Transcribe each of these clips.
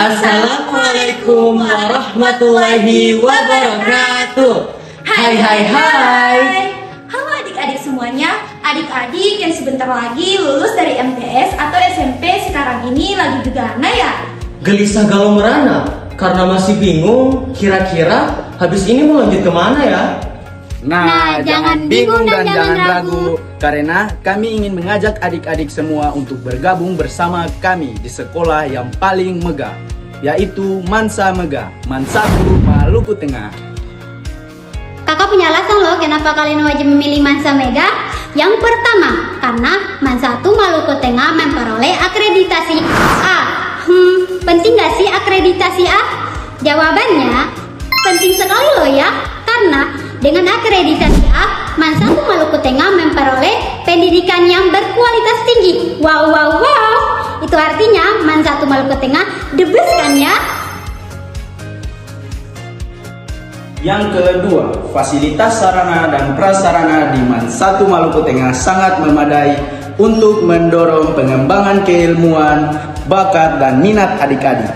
Assalamualaikum warahmatullahi wabarakatuh. Hai. Halo adik-adik semuanya. Adik-adik yang sebentar lagi lulus dari MTS atau SMP sekarang ini lagi gegana ya? Gelisah galau merana karena masih bingung kira-kira habis ini mau lanjut kemana ya? Nah, jangan bingung dan jangan ragu, karena kami ingin mengajak adik-adik semua untuk bergabung bersama kami di sekolah yang paling megah, yaitu Mansa Megah, Mansatu Maluku Tengah. Kakak punya alasan loh kenapa kalian wajib memilih Mansa Megah. Yang pertama, karena Mansatu Maluku Tengah memperoleh akreditasi A. Penting gak sih akreditasi A? Jawabannya, penting sekali loh ya, karena dengan akreditasi A, Mansatu Maluku Tengah memperoleh pendidikan yang berkualitas tinggi. Wow. Itu artinya Mansatu Maluku Tengah the best kan ya? Yang kedua, fasilitas sarana dan prasarana di Mansatu Maluku Tengah sangat memadai untuk mendorong pengembangan keilmuan, bakat, dan minat adik-adik.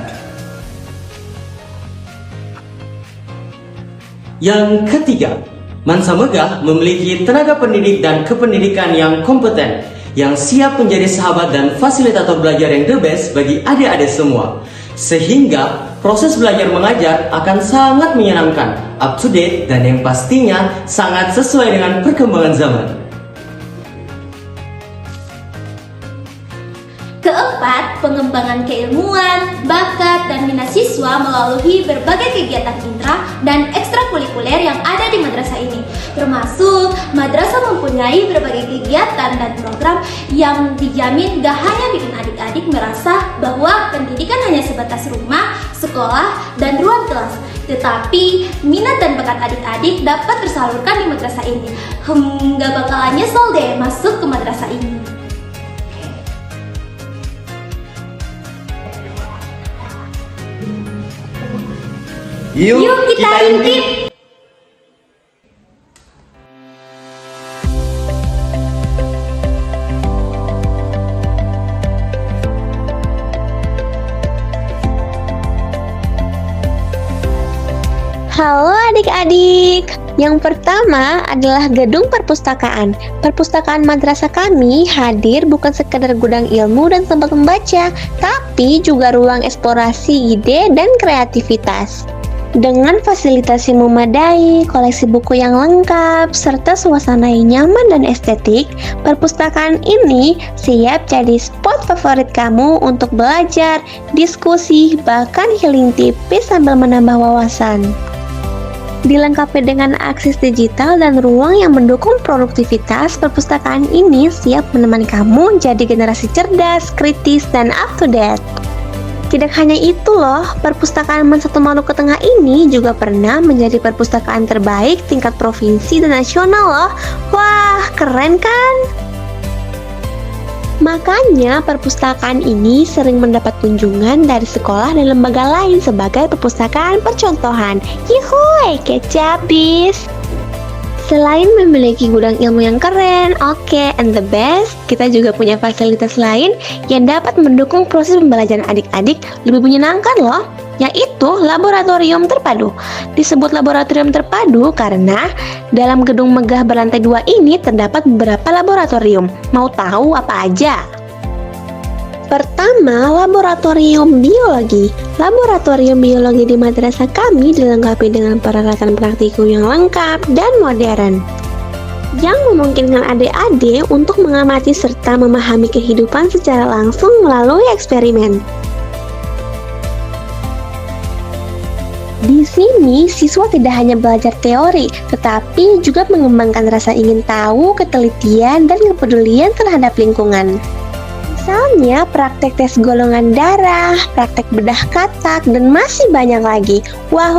Yang ketiga, Mansa Megah memiliki tenaga pendidik dan kependidikan yang kompeten, yang siap menjadi sahabat dan fasilitator belajar yang the best bagi adik-adik semua. Sehingga proses belajar mengajar akan sangat menyenangkan, up to date, dan yang pastinya sangat sesuai dengan perkembangan zaman. Keempat, pengembangan keilmuan, bakat, dan minat siswa melalui berbagai kegiatan intra dan ekstrakurikuler yang ada di madrasah ini. Termasuk, madrasah mempunyai berbagai kegiatan dan program yang dijamin gak hanya bikin adik-adik merasa bahwa pendidikan hanya sebatas rumah, sekolah, dan ruang kelas. Tetapi, minat dan bakat adik-adik dapat tersalurkan di madrasah ini. Gak bakalan nyesel deh masuk ke madrasah ini. Yuk kita intip! Halo adik-adik. Yang pertama adalah gedung perpustakaan. Perpustakaan madrasah kami hadir bukan sekedar gudang ilmu dan tempat membaca, tapi juga ruang eksplorasi ide dan kreativitas. Dengan fasilitas yang memadai, koleksi buku yang lengkap, serta suasana yang nyaman dan estetik, perpustakaan ini siap jadi spot favorit kamu untuk belajar, diskusi, bahkan healing tipis sambil menambah wawasan. Dilengkapi dengan akses digital dan ruang yang mendukung produktivitas, perpustakaan ini siap menemani kamu jadi generasi cerdas, kritis, dan up to date. Tidak hanya itu loh, perpustakaan Mansatu Maluku Tengah ini juga pernah menjadi perpustakaan terbaik tingkat provinsi dan nasional loh. Wah, keren kan? Makanya perpustakaan ini sering mendapat kunjungan dari sekolah dan lembaga lain sebagai perpustakaan percontohan. Yuhuy, kece abis! Selain memiliki gudang ilmu yang keren, oke, and the best, kita juga punya fasilitas lain yang dapat mendukung proses pembelajaran adik-adik lebih menyenangkan loh, yaitu laboratorium terpadu. Disebut laboratorium terpadu karena dalam gedung megah berlantai 2 ini terdapat beberapa laboratorium. Mau tahu apa aja? Pertama, laboratorium biologi. Laboratorium biologi di madrasah kami dilengkapi dengan peralatan praktikum yang lengkap dan modern, yang memungkinkan adik-adik untuk mengamati serta memahami kehidupan secara langsung melalui eksperimen. Di sini, siswa tidak hanya belajar teori, tetapi juga mengembangkan rasa ingin tahu, ketelitian, dan kepedulian terhadap lingkungan. Misalnya praktek tes golongan darah, praktek bedah katak, dan masih banyak lagi. Wah,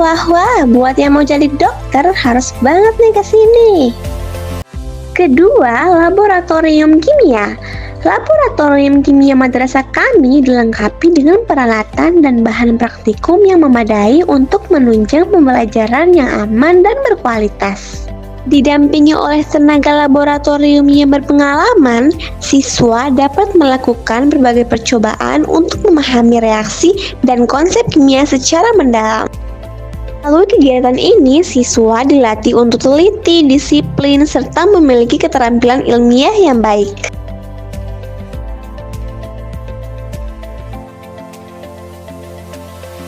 buat yang mau jadi dokter harus banget nih ke sini. Kedua, laboratorium kimia. Laboratorium kimia madrasah kami dilengkapi dengan peralatan dan bahan praktikum yang memadai untuk menunjang pembelajaran yang aman dan berkualitas. Didampingi oleh tenaga laboratorium yang berpengalaman, siswa dapat melakukan berbagai percobaan untuk memahami reaksi dan konsep kimia secara mendalam. Melalui kegiatan ini, siswa dilatih untuk teliti, disiplin, serta memiliki keterampilan ilmiah yang baik.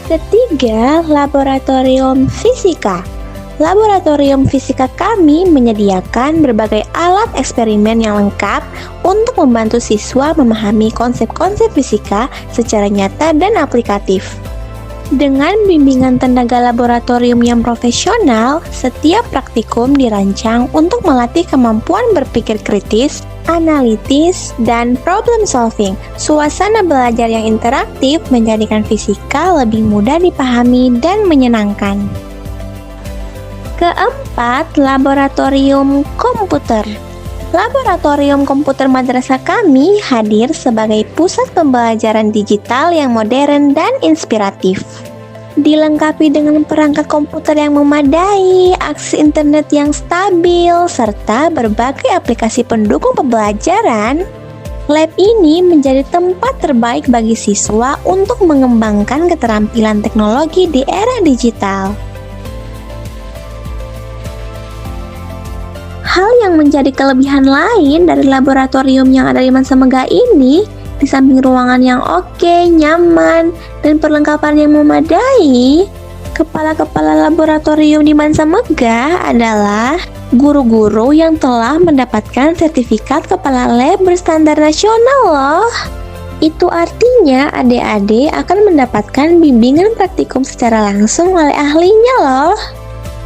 Ketiga, laboratorium fisika. Laboratorium fisika kami menyediakan berbagai alat eksperimen yang lengkap untuk membantu siswa memahami konsep-konsep fisika secara nyata dan aplikatif. Dengan bimbingan tenaga laboratorium yang profesional, setiap praktikum dirancang untuk melatih kemampuan berpikir kritis, analitis, dan problem solving. Suasana belajar yang interaktif menjadikan fisika lebih mudah dipahami dan menyenangkan. Keempat, laboratorium komputer. Laboratorium komputer madrasah kami hadir sebagai pusat pembelajaran digital yang modern dan inspiratif. Dilengkapi dengan perangkat komputer yang memadai, akses internet yang stabil, serta berbagai aplikasi pendukung pembelajaran, lab ini menjadi tempat terbaik bagi siswa untuk mengembangkan keterampilan teknologi di era digital. Hal yang menjadi kelebihan lain dari laboratorium yang ada di Mansa Megah ini, di samping ruangan yang oke, nyaman, dan perlengkapan yang memadai, kepala-kepala laboratorium di Mansa Megah adalah guru-guru yang telah mendapatkan sertifikat kepala lab berstandar nasional loh. Itu artinya adik-adik akan mendapatkan bimbingan praktikum secara langsung oleh ahlinya loh.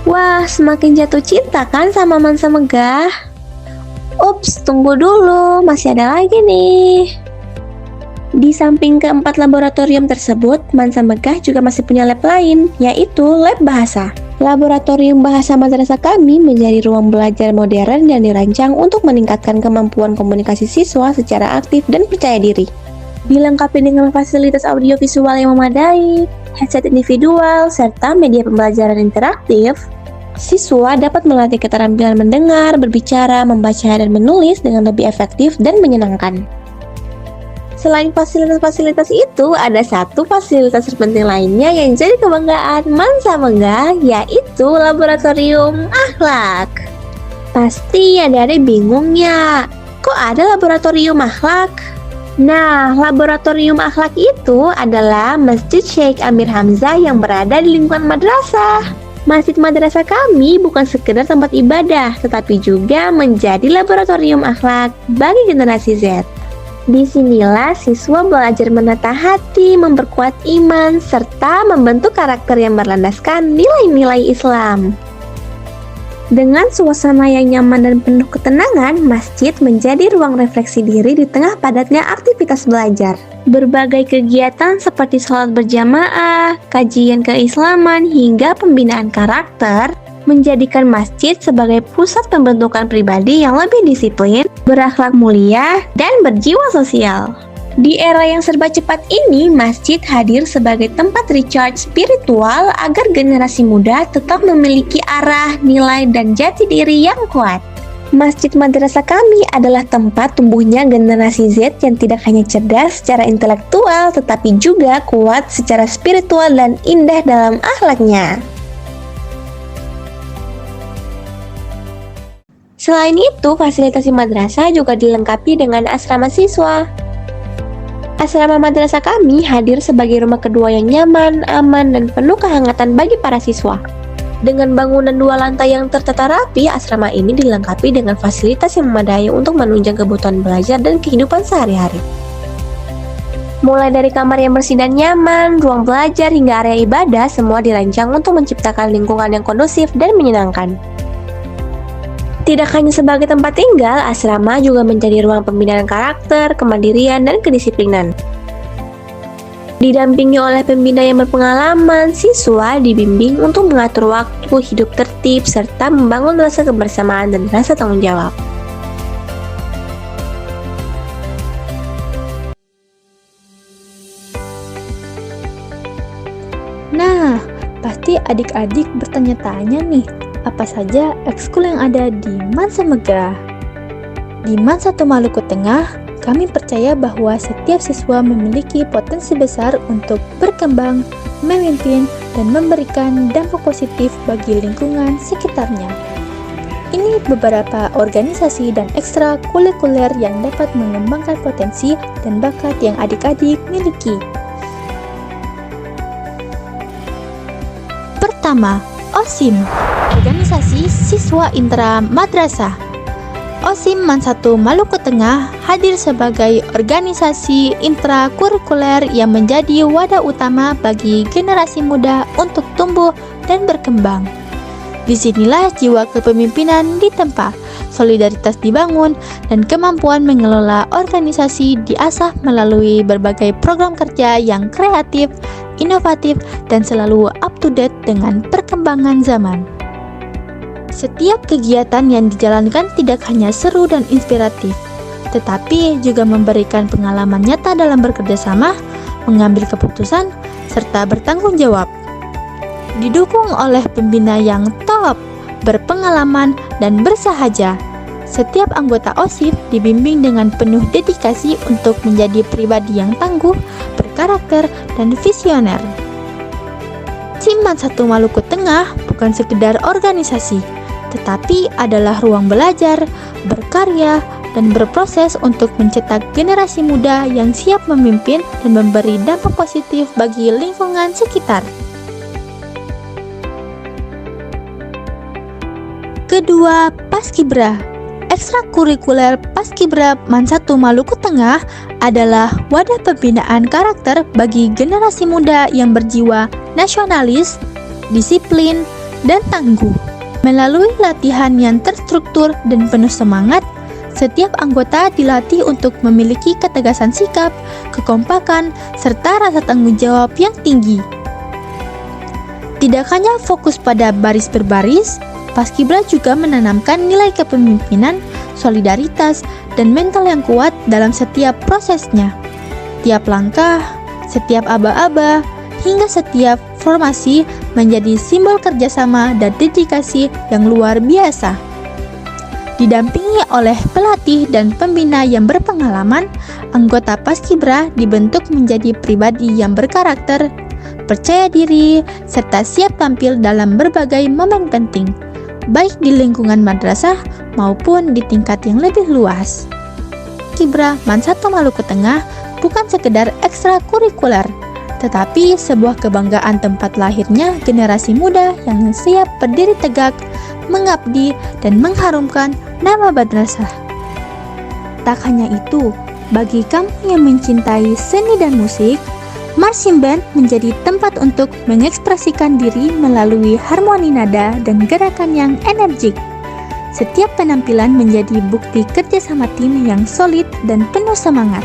Wah, semakin jatuh cinta kan sama Mansa Megah? Ups, tunggu dulu, masih ada lagi nih. Di samping keempat laboratorium tersebut, Mansa Megah juga masih punya lab lain, yaitu lab bahasa. Laboratorium bahasa madrasah kami menjadi ruang belajar modern yang dirancang untuk meningkatkan kemampuan komunikasi siswa secara aktif dan percaya diri. Dilengkapi dengan fasilitas audiovisual yang memadai, headset individual, serta media pembelajaran interaktif, siswa dapat melatih keterampilan mendengar, berbicara, membaca, dan menulis dengan lebih efektif dan menyenangkan. Selain fasilitas-fasilitas itu, ada satu fasilitas terpenting lainnya yang jadi kebanggaan Mansa Megah, yaitu laboratorium akhlak. Pasti adik-adik bingung ya, kok ada laboratorium akhlak? Nah, laboratorium akhlak itu adalah Masjid Sheikh Amir Hamzah yang berada di lingkungan madrasah. Masjid madrasah kami bukan sekedar tempat ibadah, tetapi juga menjadi laboratorium akhlak bagi generasi Z. Disinilah siswa belajar menata hati, memperkuat iman, serta membentuk karakter yang berlandaskan nilai-nilai Islam. Dengan suasana yang nyaman dan penuh ketenangan, masjid menjadi ruang refleksi diri di tengah padatnya aktivitas belajar. Berbagai kegiatan seperti sholat berjamaah, kajian keislaman, hingga pembinaan karakter menjadikan masjid sebagai pusat pembentukan pribadi yang lebih disiplin, berakhlak mulia, dan berjiwa sosial. Di era yang serba cepat ini, masjid hadir sebagai tempat recharge spiritual agar generasi muda tetap memiliki arah, nilai, dan jati diri yang kuat. Masjid madrasah kami adalah tempat tumbuhnya generasi Z yang tidak hanya cerdas secara intelektual, tetapi juga kuat secara spiritual dan indah dalam akhlaknya. Selain itu, fasilitas di madrasah juga dilengkapi dengan asrama siswa. Asrama madrasah kami hadir sebagai rumah kedua yang nyaman, aman, dan penuh kehangatan bagi para siswa. Dengan bangunan 2 lantai yang tertata rapi, asrama ini dilengkapi dengan fasilitas yang memadai untuk menunjang kebutuhan belajar dan kehidupan sehari-hari. Mulai dari kamar yang bersih dan nyaman, ruang belajar, hingga area ibadah, semua dirancang untuk menciptakan lingkungan yang kondusif dan menyenangkan. Tidak hanya sebagai tempat tinggal, asrama juga menjadi ruang pembinaan karakter, kemandirian, dan kedisiplinan. Didampingi oleh pembina yang berpengalaman, siswa dibimbing untuk mengatur waktu, hidup tertib, serta membangun rasa kebersamaan dan rasa tanggung jawab. Nah, pasti adik-adik bertanya-tanya nih, apa saja ekskul yang ada di Mansa Megah? Di Mansa Maluku Tengah, kami percaya bahwa setiap siswa memiliki potensi besar untuk berkembang, memimpin, dan memberikan dampak positif bagi lingkungan sekitarnya. Ini beberapa organisasi dan ekstrakurikuler yang dapat mengembangkan potensi dan bakat yang adik-adik miliki. Pertama, OSIM, Organisasi Siswa Intra Madrasah. OSIM Mansa Maluku Tengah hadir sebagai organisasi intrakurikuler yang menjadi wadah utama bagi generasi muda untuk tumbuh dan berkembang. Disinilah jiwa kepemimpinan ditempa, solidaritas dibangun, dan kemampuan mengelola organisasi diasah melalui berbagai program kerja yang kreatif, inovatif, dan selalu up-to-date dengan perkembangan zaman. Setiap kegiatan yang dijalankan tidak hanya seru dan inspiratif, tetapi juga memberikan pengalaman nyata dalam bekerja sama, mengambil keputusan, serta bertanggung jawab. Didukung oleh pembina yang top, berpengalaman, dan bersahaja, setiap anggota OSIM dibimbing dengan penuh dedikasi untuk menjadi pribadi yang tangguh, berkarakter, dan visioner. OSIM Mansa Maluku Tengah bukan sekedar organisasi, tetapi adalah ruang belajar, berkarya, dan berproses untuk mencetak generasi muda yang siap memimpin dan memberi dampak positif bagi lingkungan sekitar. Kedua, Paskibra. Ekstrakurikuler Paskibra Mansa Maluku Tengah adalah wadah pembinaan karakter bagi generasi muda yang berjiwa nasionalis, disiplin, dan tangguh. Melalui latihan yang terstruktur dan penuh semangat, setiap anggota dilatih untuk memiliki ketegasan sikap, kekompakan, serta rasa tanggung jawab yang tinggi. Tidak hanya fokus pada baris berbaris, Paskibra juga menanamkan nilai kepemimpinan, solidaritas, dan mental yang kuat dalam setiap prosesnya. Tiap langkah, setiap aba-aba, hingga setiap formasi menjadi simbol kerjasama dan dedikasi yang luar biasa. Didampingi oleh pelatih dan pembina yang berpengalaman, anggota Paskibra dibentuk menjadi pribadi yang berkarakter, percaya diri, serta siap tampil dalam berbagai momen penting, baik di lingkungan madrasah maupun di tingkat yang lebih luas. Paskibra Mansa Maluku Tengah bukan sekedar ekstrakurikuler, tetapi sebuah kebanggaan tempat lahirnya generasi muda yang siap berdiri tegak, mengabdi, dan mengharumkan nama madrasah. Tak hanya itu, bagi kamu yang mencintai seni dan musik, marching band menjadi tempat untuk mengekspresikan diri melalui harmoni nada dan gerakan yang energik. Setiap penampilan menjadi bukti kerjasama tim yang solid dan penuh semangat.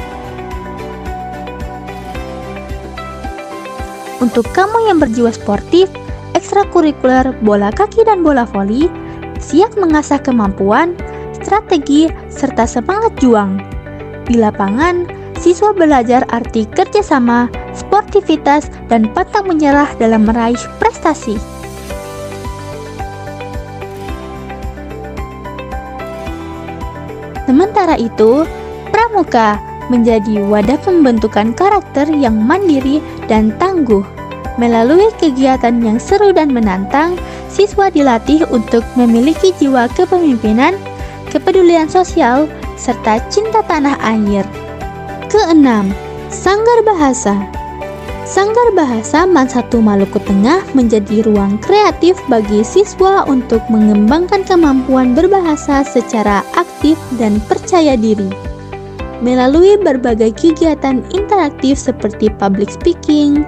Untuk kamu yang berjiwa sportif, ekstrakurikuler bola kaki dan bola voli siap mengasah kemampuan, strategi, serta semangat juang. Di lapangan, siswa belajar arti kerjasama, sportivitas, dan pantang menyerah dalam meraih prestasi. Sementara itu, Pramuka menjadi wadah pembentukan karakter yang mandiri dan tangguh. Melalui kegiatan yang seru dan menantang, siswa dilatih untuk memiliki jiwa kepemimpinan, kepedulian sosial, serta cinta tanah air. Keenam, Sanggar Bahasa. Sanggar Bahasa Mansa Maluku Tengah menjadi ruang kreatif bagi siswa untuk mengembangkan kemampuan berbahasa secara aktif dan percaya diri. Melalui berbagai kegiatan interaktif seperti public speaking,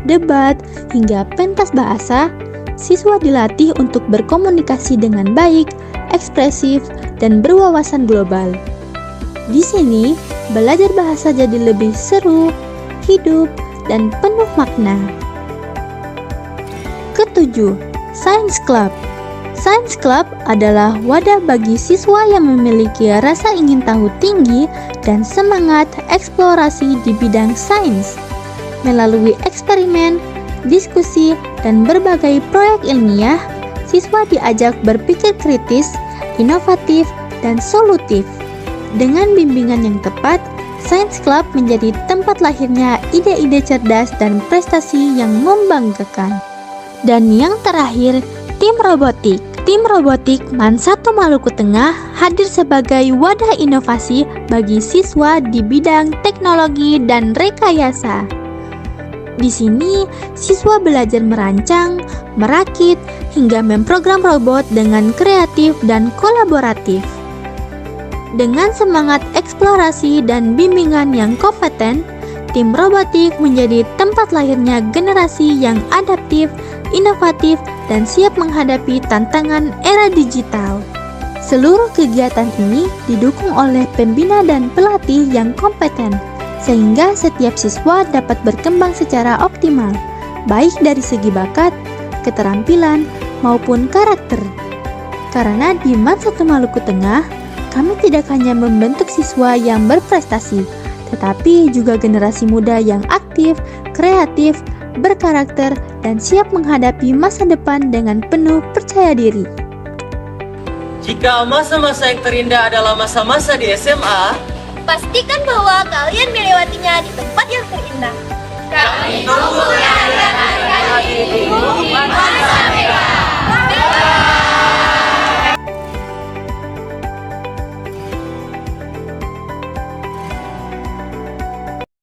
debat, hingga pentas bahasa, siswa dilatih untuk berkomunikasi dengan baik, ekspresif, dan berwawasan global. Di sini, belajar bahasa jadi lebih seru, hidup, dan penuh makna. Ketujuh, Science Club. Science Club adalah wadah bagi siswa yang memiliki rasa ingin tahu tinggi dan semangat eksplorasi di bidang sains. Melalui eksperimen, diskusi, dan berbagai proyek ilmiah, siswa diajak berpikir kritis, inovatif, dan solutif. Dengan bimbingan yang tepat, Science Club menjadi tempat lahirnya ide-ide cerdas dan prestasi yang membanggakan. Dan yang terakhir, tim robotik. Tim robotik MAN 1 Maluku Tengah hadir sebagai wadah inovasi bagi siswa di bidang teknologi dan rekayasa. Di sini, siswa belajar merancang, merakit, hingga memprogram robot dengan kreatif dan kolaboratif. Dengan semangat eksplorasi dan bimbingan yang kompeten, tim robotik menjadi tempat lahirnya generasi yang adaptif, inovatif, dan siap menghadapi tantangan era digital. Seluruh kegiatan ini didukung oleh pembina dan pelatih yang kompeten, sehingga setiap siswa dapat berkembang secara optimal, baik dari segi bakat, keterampilan, maupun karakter. Karena di MAN 1 Maluku Tengah, kami tidak hanya membentuk siswa yang berprestasi, tetapi juga generasi muda yang aktif, kreatif, berkarakter, dan siap menghadapi masa depan dengan penuh percaya diri. Jika masa-masa yang terindah adalah masa-masa di SMA, Pastikan bahwa kalian melewatinya di tempat yang terindah. Kami tunggu kalian adik-adikku, Masa Mega.